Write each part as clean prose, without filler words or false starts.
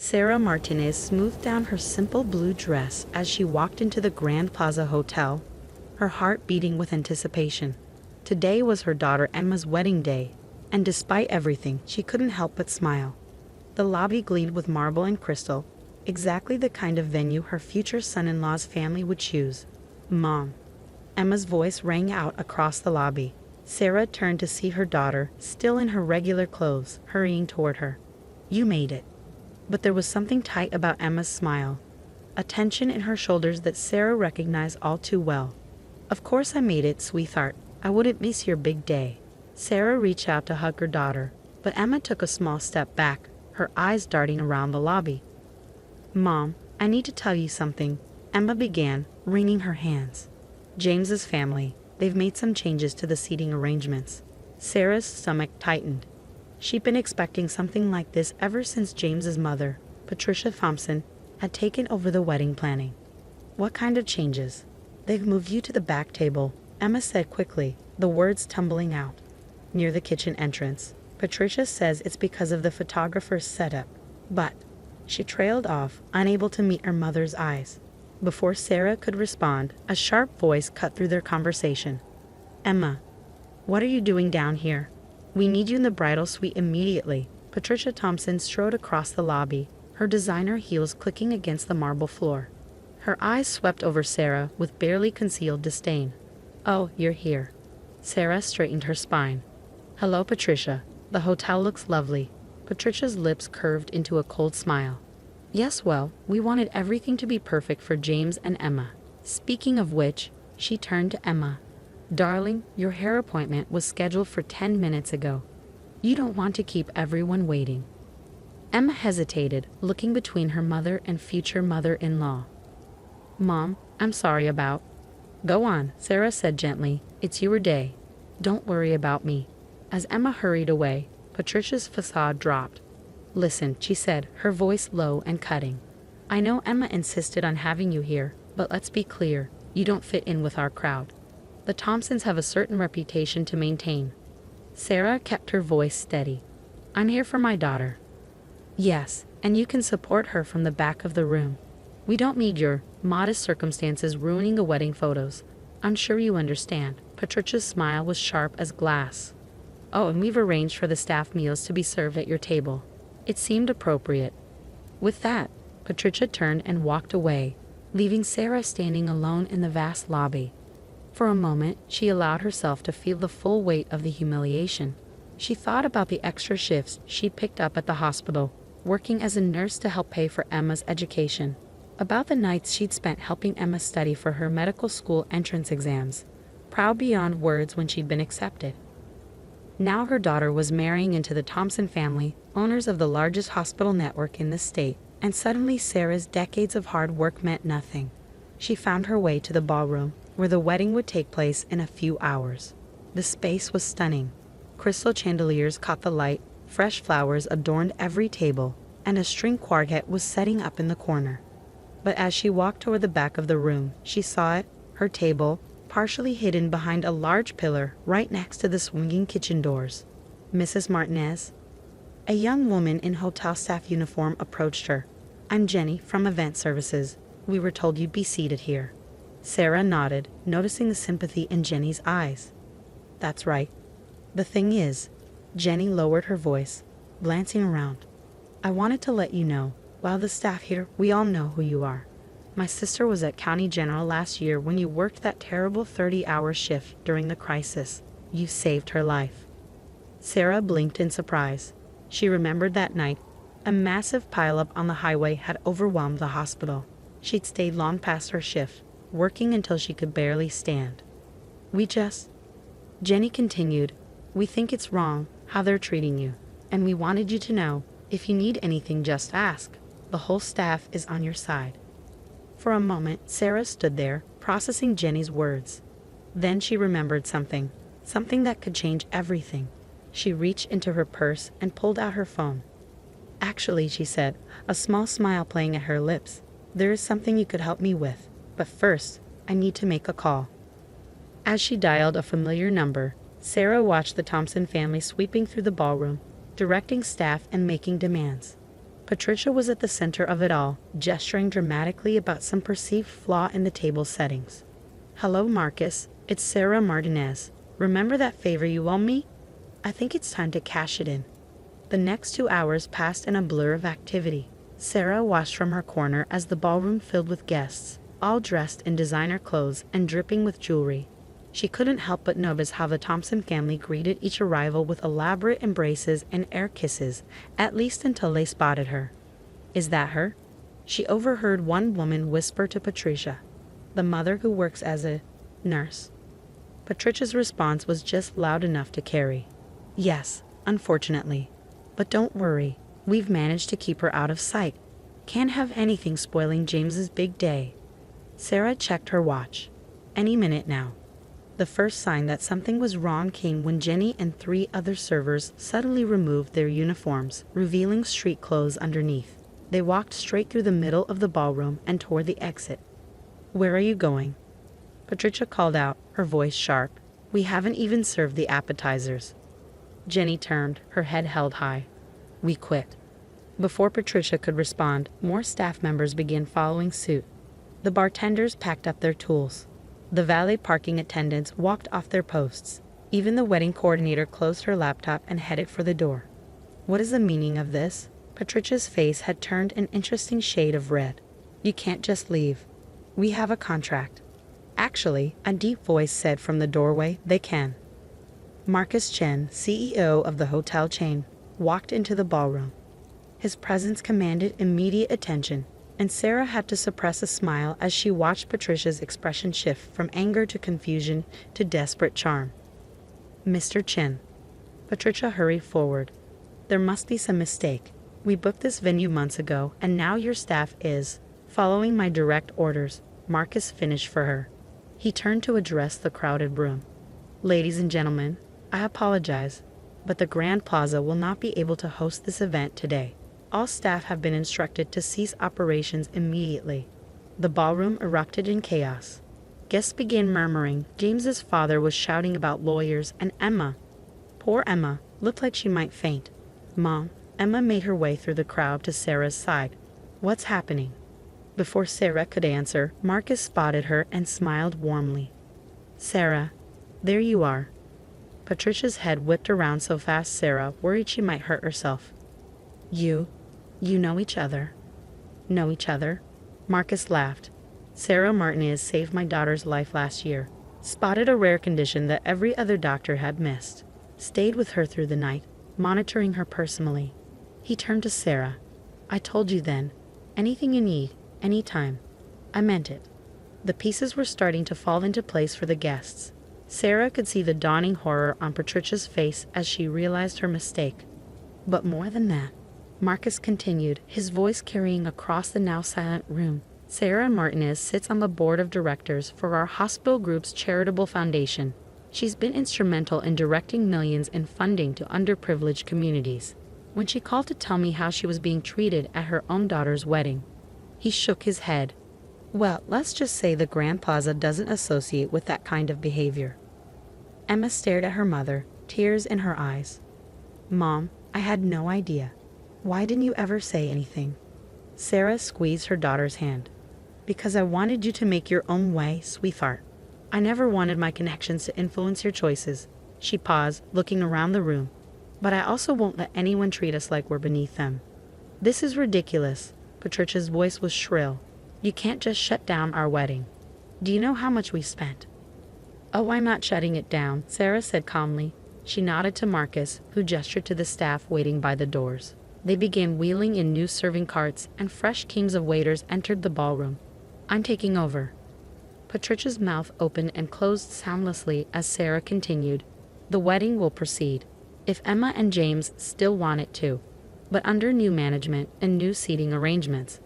Sarah Martinez smoothed down her simple blue dress as she walked into the Grand Plaza Hotel, her heart beating with anticipation. Today was her daughter Emma's wedding day, and despite everything, she couldn't help but smile. The lobby gleamed with marble and crystal, exactly the kind of venue her future son-in-law's family would choose. "Mom." Emma's voice rang out across the lobby. Sarah turned to see her daughter, still in her regular clothes, hurrying toward her. "You made it." But there was something tight about Emma's smile, a tension in her shoulders that Sarah recognized all too well. "Of course I made it, sweetheart. I wouldn't miss your big day." Sarah reached out to hug her daughter, but Emma took a small step back, her eyes darting around the lobby. "Mom, I need to tell you something," Emma began, wringing her hands. "James's family, they've made some changes to the seating arrangements." Sarah's stomach tightened. She'd been expecting something like this ever since James's mother, Patricia Thompson, had taken over the wedding planning. "What kind of changes?" "They've moved you to the back table," Emma said quickly, the words tumbling out. "Near the kitchen entrance. Patricia says it's because of the photographer's setup, but..." She trailed off, unable to meet her mother's eyes. Before Sarah could respond, a sharp voice cut through their conversation. "Emma, what are you doing down here? We need you in the bridal suite immediately." Patricia Thompson strode across the lobby, her designer heels clicking against the marble floor. Her eyes swept over Sarah with barely concealed disdain. "Oh, you're here." Sarah straightened her spine. "Hello, Patricia. The hotel looks lovely." Patricia's lips curved into a cold smile. "Yes, well, we wanted everything to be perfect for James and Emma." Speaking of which, she turned to Emma. "Darling, your hair appointment was scheduled for 10 minutes ago. You don't want to keep everyone waiting." Emma hesitated, looking between her mother and future mother-in-law. "Mom, I'm sorry about..." "Go on," Sarah said gently. "It's your day. Don't worry about me." As Emma hurried away, Patricia's facade dropped. "Listen," she said, her voice low and cutting. "I know Emma insisted on having you here, but let's be clear, you don't fit in with our crowd. The Thompsons have a certain reputation to maintain." Sarah kept her voice steady. "I'm here for my daughter." "Yes, and you can support her from the back of the room. We don't need your modest circumstances ruining the wedding photos. I'm sure you understand." Patricia's smile was sharp as glass. "Oh, and we've arranged for the staff meals to be served at your table." It seemed appropriate. With that, Patricia turned and walked away, leaving Sarah standing alone in the vast lobby. For a moment, she allowed herself to feel the full weight of the humiliation. She thought about the extra shifts she'd picked up at the hospital, working as a nurse to help pay for Emma's education. About the nights she'd spent helping Emma study for her medical school entrance exams, proud beyond words when she'd been accepted. Now her daughter was marrying into the Thompson family, owners of the largest hospital network in the state, and suddenly Sarah's decades of hard work meant nothing. She found her way to the ballroom, where the wedding would take place in a few hours. The space was stunning. Crystal chandeliers caught the light, fresh flowers adorned every table, and a string quartet was setting up in the corner. But as she walked toward the back of the room, she saw it, her table, partially hidden behind a large pillar right next to the swinging kitchen doors. "Mrs. Martinez?" A young woman in hotel staff uniform approached her. "I'm Jenny from Event Services. We were told you'd be seated here." Sarah nodded, noticing the sympathy in Jenny's eyes. "That's right. The thing is," Jenny lowered her voice, glancing around, "I wanted to let you know, while the staff here, we all know who you are. My sister was at County General last year when you worked that terrible 30-hour shift during the crisis. You saved her life." Sarah blinked in surprise. She remembered that night. A massive pileup on the highway had overwhelmed the hospital. She'd stayed long past her shift, working until she could barely stand. Jenny continued, "We think it's wrong how they're treating you, and we wanted you to know, if you need anything, just ask. The whole staff is on your side." For a moment, Sarah stood there, processing Jenny's words. Then she remembered something that could change everything. She reached into her purse and pulled out her phone. "Actually," she said, a small smile playing at her lips, "there is something you could help me with. But first, I need to make a call." As she dialed a familiar number, Sarah watched the Thompson family sweeping through the ballroom, directing staff and making demands. Patricia was at the center of it all, gesturing dramatically about some perceived flaw in the table settings. "Hello, Marcus. It's Sarah Martinez. Remember that favor you owe me? I think it's time to cash it in." The next 2 hours passed in a blur of activity. Sarah watched from her corner as the ballroom filled with guests, all dressed in designer clothes and dripping with jewelry. She couldn't help but notice how the Thompson family greeted each arrival with elaborate embraces and air kisses, at least until they spotted her. "Is that her?" She overheard one woman whisper to Patricia, "The mother who works as a nurse." Patricia's response was just loud enough to carry. "Yes, unfortunately. But don't worry, we've managed to keep her out of sight. Can't have anything spoiling James's big day." Sarah checked her watch. Any minute now. The first sign that something was wrong came when Jenny and 3 other servers suddenly removed their uniforms, revealing street clothes underneath. They walked straight through the middle of the ballroom and toward the exit. "Where are you going?" Patricia called out, her voice sharp. "We haven't even served the appetizers." Jenny turned, her head held high. "We quit." Before Patricia could respond, more staff members began following suit. The bartenders packed up their tools. The valet parking attendants walked off their posts. Even the wedding coordinator closed her laptop and headed for the door. "What is the meaning of this?" Patricia's face had turned an interesting shade of red. "You can't just leave. We have a contract." "Actually," a deep voice said from the doorway, "they can." Marcus Chen, CEO of the hotel chain, walked into the ballroom. His presence commanded immediate attention, and Sarah had to suppress a smile as she watched Patricia's expression shift from anger to confusion to desperate charm. "Mr. Chen." Patricia hurried forward. "There must be some mistake. We booked this venue months ago, and now your staff is following my direct orders." Marcus finished for her. He turned to address the crowded room. "Ladies and gentlemen, I apologize, but the Grand Plaza will not be able to host this event today. All staff have been instructed to cease operations immediately." The ballroom erupted in chaos. Guests began murmuring. James's father was shouting about lawyers, and Emma, poor Emma, looked like she might faint. "Mom," Emma made her way through the crowd to Sarah's side. "What's happening?" Before Sarah could answer, Marcus spotted her and smiled warmly. "Sarah, there you are." Patricia's head whipped around so fast Sarah worried she might hurt herself. You know each other." "Know each other?" Marcus laughed. "Sarah Martinez saved my daughter's life last year. Spotted a rare condition that every other doctor had missed. Stayed with her through the night, monitoring her personally." He turned to Sarah. "I told you then. Anything you need, anytime. I meant it." The pieces were starting to fall into place for the guests. Sarah could see the dawning horror on Patricia's face as she realized her mistake. "But more than that," Marcus continued, his voice carrying across the now silent room. "Sarah Martinez sits on the board of directors for our hospital group's charitable foundation. She's been instrumental in directing millions in funding to underprivileged communities. When she called to tell me how she was being treated at her own daughter's wedding," he shook his head. "Well, let's just say the Grand Plaza doesn't associate with that kind of behavior." Emma stared at her mother, tears in her eyes. "Mom, I had no idea. Why didn't you ever say anything?" Sarah squeezed her daughter's hand. "Because I wanted you to make your own way, sweetheart. I never wanted my connections to influence your choices." She paused, looking around the room. "But I also won't let anyone treat us like we're beneath them." "This is ridiculous." Patricia's voice was shrill. "You can't just shut down our wedding. Do you know how much we spent?" "Oh, I'm not shutting it down," Sarah said calmly. She nodded to Marcus, who gestured to the staff waiting by the doors. They began wheeling in new serving carts, and fresh teams of waiters entered the ballroom. "I'm taking over." Patricia's mouth opened and closed soundlessly as Sarah continued. "The wedding will proceed, if Emma and James still want it to, but under new management and new seating arrangements."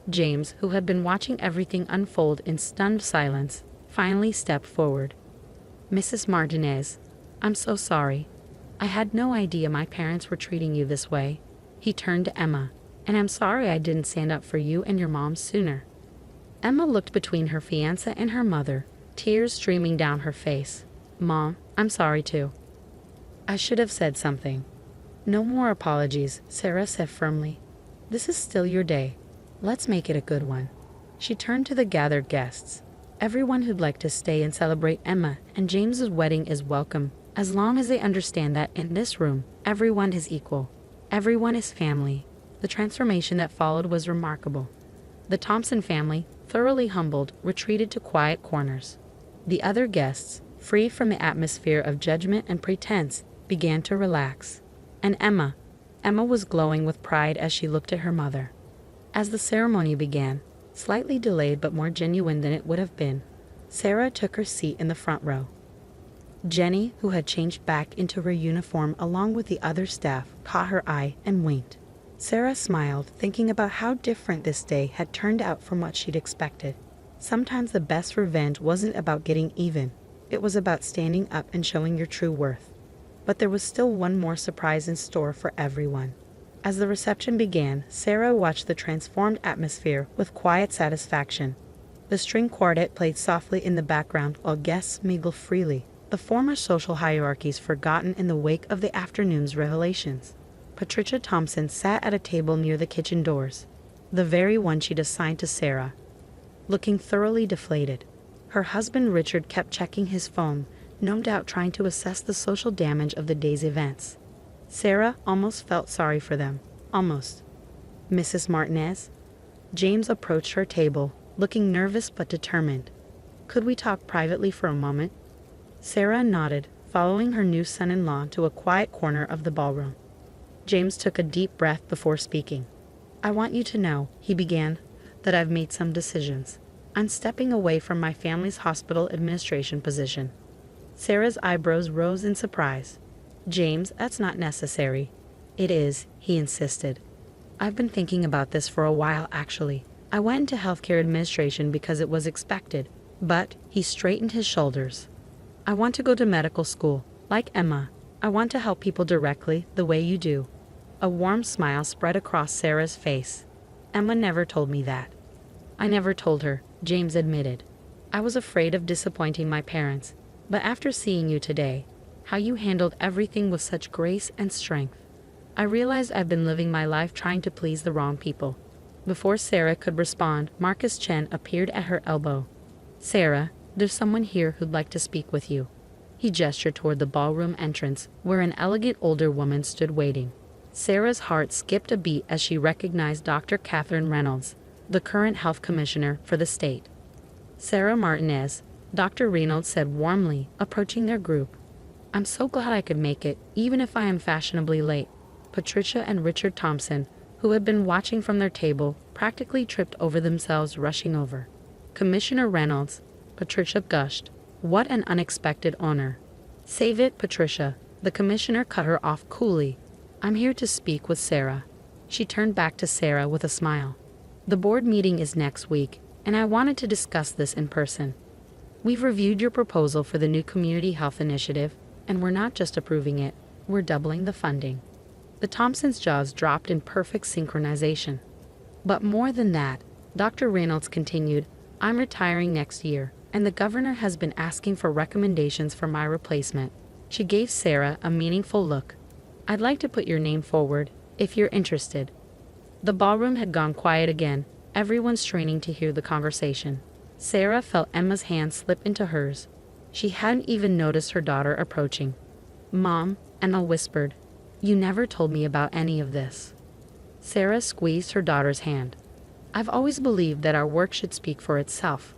James, who had been watching everything unfold in stunned silence, finally stepped forward. "Mrs. Martinez, I'm so sorry. I had no idea my parents were treating you this way." He turned to Emma. "And I'm sorry I didn't stand up for you and your mom sooner." Emma looked between her fiancé and her mother, tears streaming down her face. "Mom, I'm sorry too. I should have said something." "No more apologies," Sarah said firmly. This is still your day. Let's make it a good one." She turned to the gathered guests. "Everyone who'd like to stay and celebrate Emma and James's wedding is welcome, as long as they understand that in this room, everyone is equal. Everyone is family." The transformation that followed was remarkable. The Thompson family, thoroughly humbled, retreated to quiet corners. The other guests, free from the atmosphere of judgment and pretense, began to relax. And Emma was glowing with pride as she looked at her mother. As the ceremony began, slightly delayed but more genuine than it would have been, Sarah took her seat in the front row. Jenny, who had changed back into her uniform along with the other staff, caught her eye and winked. Sarah smiled, thinking about how different this day had turned out from what she'd expected. Sometimes the best revenge wasn't about getting even. It was about standing up and showing your true worth. But there was still one more surprise in store for everyone. As the reception began, Sarah watched the transformed atmosphere with quiet satisfaction. The string quartet played softly in the background while guests mingled freely, the former social hierarchies forgotten in the wake of the afternoon's revelations. Patricia Thompson sat at a table near the kitchen doors, the very one she'd assigned to Sarah, looking thoroughly deflated. Her husband Richard kept checking his phone, no doubt trying to assess the social damage of the day's events. Sarah almost felt sorry for them. Almost. "Mrs. Martinez?" James approached her table, looking nervous but determined. "Could we talk privately for a moment?" Sarah nodded, following her new son-in-law to a quiet corner of the ballroom. James took a deep breath before speaking. "I want you to know," he began, "that I've made some decisions. I'm stepping away from my family's hospital administration position." Sarah's eyebrows rose in surprise. "James, that's not necessary." "It is," he insisted. "I've been thinking about this for a while, actually. I went into healthcare administration because it was expected, but," he straightened his shoulders, "I want to go to medical school, like Emma. I want to help people directly, the way you do." A warm smile spread across Sarah's face. "Emma never told me that." "I never told her," James admitted. "I was afraid of disappointing my parents, but after seeing you today, how you handled everything with such grace and strength, I realized I've been living my life trying to please the wrong people." Before Sarah could respond, Marcus Chen appeared at her elbow. "Sarah, there's someone here who'd like to speak with you." He gestured toward the ballroom entrance, where an elegant older woman stood waiting. Sarah's heart skipped a beat as she recognized Dr. Catherine Reynolds, the current health commissioner for the state. "Sarah Martinez," Dr. Reynolds said warmly, approaching their group. "I'm so glad I could make it, even if I am fashionably late." Patricia and Richard Thompson, who had been watching from their table, practically tripped over themselves rushing over. "Commissioner Reynolds," Patricia gushed. "What an unexpected honor." "Save it, Patricia," the commissioner cut her off coolly. "I'm here to speak with Sarah." She turned back to Sarah with a smile. "The board meeting is next week, and I wanted to discuss this in person. We've reviewed your proposal for the new community health initiative, and we're not just approving it, we're doubling the funding." The Thompsons' jaws dropped in perfect synchronization. "But more than that," Dr. Reynolds continued, "I'm retiring next year, and the governor has been asking for recommendations for my replacement." She gave Sarah a meaningful look. "I'd like to put your name forward, if you're interested." The ballroom had gone quiet again, everyone straining to hear the conversation. Sarah felt Emma's hand slip into hers. She hadn't even noticed her daughter approaching. "Mom," Emma whispered, "you never told me about any of this." Sarah squeezed her daughter's hand. "I've always believed that our work should speak for itself.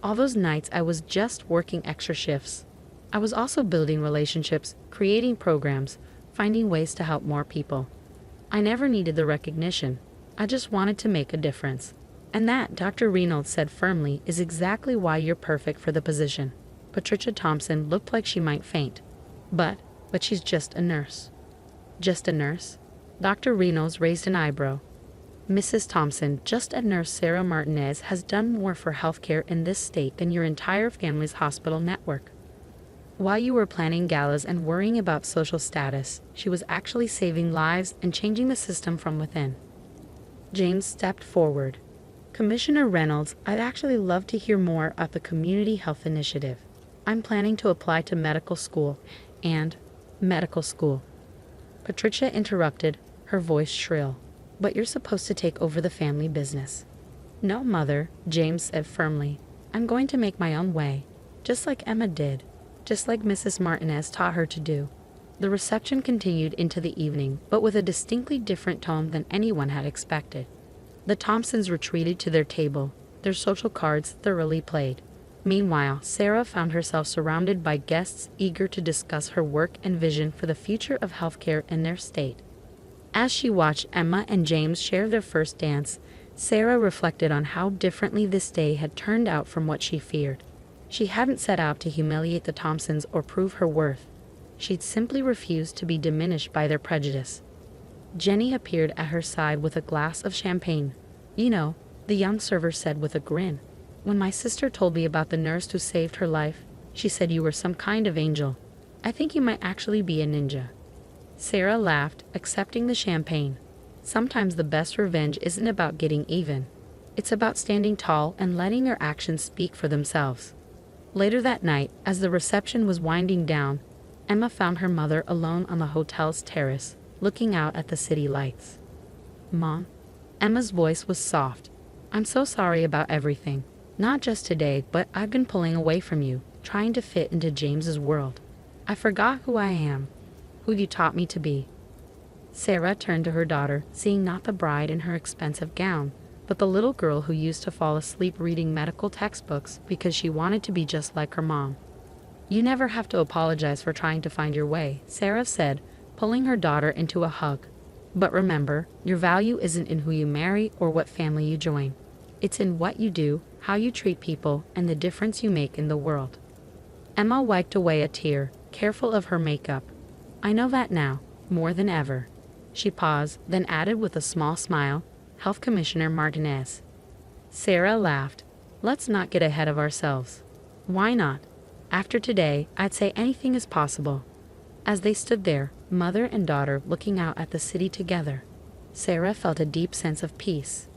All those nights I was just working extra shifts. I was also building relationships, creating programs, finding ways to help more people. I never needed the recognition. I just wanted to make a difference. And that," Dr. Reynolds said firmly, "is exactly why you're perfect for the position." Patricia Thompson looked like she might faint. But she's just a nurse." "Just a nurse?" Dr. Reynolds raised an eyebrow. "Mrs. Thompson, just a nurse Sarah Martinez has done more for healthcare in this state than your entire family's hospital network. While you were planning galas and worrying about social status, she was actually saving lives and changing the system from within." James stepped forward. "Commissioner Reynolds, I'd actually love to hear more about the Community Health Initiative. I'm planning to apply to medical school, and medical school." Patricia interrupted, her voice shrill. but you're supposed to take over the family business." "No, Mother," James said firmly. "I'm going to make my own way, just like Emma did, just like Mrs. Martinez taught her to do." The reception continued into the evening, but with a distinctly different tone than anyone had expected. The Thompsons retreated to their table, their social cards thoroughly played. Meanwhile, Sarah found herself surrounded by guests eager to discuss her work and vision for the future of healthcare in their state. As she watched Emma and James share their first dance, Sarah reflected on how differently this day had turned out from what she feared. She hadn't set out to humiliate the Thompsons or prove her worth. She'd simply refused to be diminished by their prejudice. Jenny appeared at her side with a glass of champagne. "You know," the young server said with a grin, "when my sister told me about the nurse who saved her life, she said you were some kind of angel. I think you might actually be a ninja." Sarah laughed, accepting the champagne. Sometimes the best revenge isn't about getting even. It's about standing tall and letting your actions speak for themselves. Later that night, as the reception was winding down, Emma found her mother alone on the hotel's terrace, looking out at the city lights. "Mom?" Emma's voice was soft. "I'm so sorry about everything. Not just today, but I've been pulling away from you, trying to fit into James's world. I forgot who I am, who you taught me to be." Sarah turned to her daughter, seeing not the bride in her expensive gown, but the little girl who used to fall asleep reading medical textbooks because she wanted to be just like her mom. "You never have to apologize for trying to find your way," Sarah said, pulling her daughter into a hug. "But remember, your value isn't in who you marry or what family you join. It's in what you do, how you treat people, and the difference you make in the world." Emma wiped away a tear, careful of her makeup. "I know that now, more than ever." She paused, then added with a small smile, "Health Commissioner Martinez." Sarah laughed. "Let's not get ahead of ourselves." "Why not? After today, I'd say anything is possible." As they stood there, mother and daughter looking out at the city together, Sarah felt a deep sense of peace.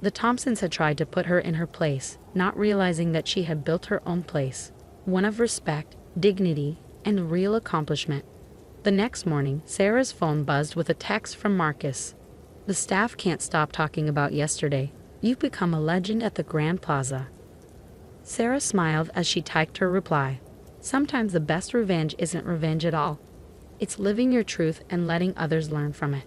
The Thompsons had tried to put her in her place, not realizing that she had built her own place, one of respect, dignity, and real accomplishment. The next morning, Sarah's phone buzzed with a text from Marcus. "The staff can't stop talking about yesterday. You've become a legend at the Grand Plaza." Sarah smiled as she typed her reply. Sometimes the best revenge isn't revenge at all. It's living your truth and letting others learn from it.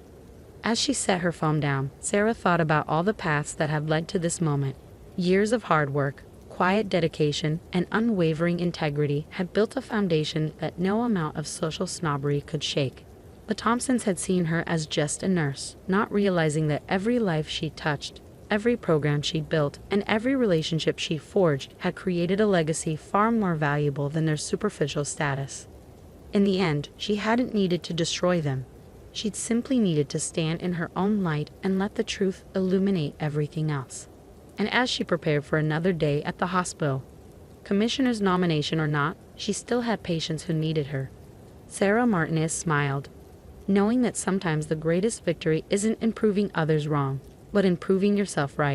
As she set her phone down, Sarah thought about all the paths that had led to this moment. Years of hard work, quiet dedication, and unwavering integrity had built a foundation that no amount of social snobbery could shake. The Thompsons had seen her as just a nurse, not realizing that every life she touched, every program she built, and every relationship she forged had created a legacy far more valuable than their superficial status. In the end, she hadn't needed to destroy them. She'd simply needed to stand in her own light and let the truth illuminate everything else. And as she prepared for another day at the hospital, commissioner's nomination or not, she still had patients who needed her. Sarah Martinez smiled, knowing that sometimes the greatest victory isn't in proving others wrong, but in proving yourself right.